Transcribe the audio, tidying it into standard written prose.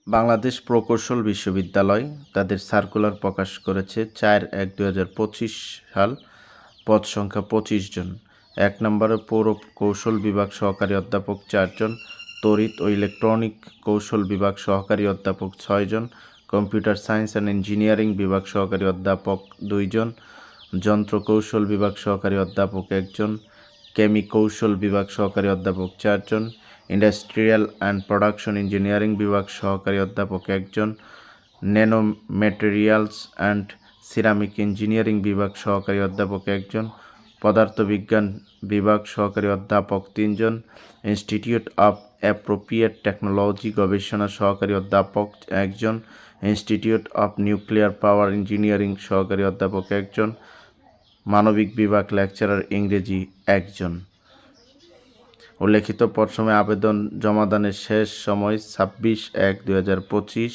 বাংলাদেশ প্রকৌশল বিশ্ববিদ্যালয় তাদের সার্কুলার প্রকাশ করেছে 4/1/2025 সাল। পদ সংখ্যা 25 জন। 1 নম্বরে পৌর কৌশল বিভাগ সহকারী অধ্যাপক 4 জন, তড়িৎ ও ইলেকট্রনিক কৌশল বিভাগ সহকারী অধ্যাপক 6 জন, কম্পিউটার সায়েন্স অ্যান্ড ইঞ্জিনিয়ারিং বিভাগ সহকারী অধ্যাপক 2 জন, যন্ত্র কৌশল বিভাগ সহকারী অধ্যাপক 1 জন, কেমি কৌশল বিভাগ সহকারী অধ্যাপক 4 জন, ইন্ডাস্ট্রিয়াল অ্যান্ড প্রোডাকশন ইঞ্জিনিয়ারিং বিভাগ সহকারী অধ্যাপক 1 জন, nano materials and ceramic engineering বিভাগ সহকারী অধ্যাপক 1 জন, পদার্থবিজ্ঞান বিভাগ সহকারী অধ্যাপক 3 জন, ইনস্টিটিউট অফ অ্যাপ্রোপ্রিয়েট টেকনোলজি গবেষণা সহকারী অধ্যাপক 1 জন, institute of nuclear power engineering সহকারী অধ্যাপক 1 জন, মানবিক বিভাগ লেকচারার ইংরেজি 1 জন। উল্লেখিত পদ সময়ে আবেদন জমাদানের শেষ সময় 26/1/2025।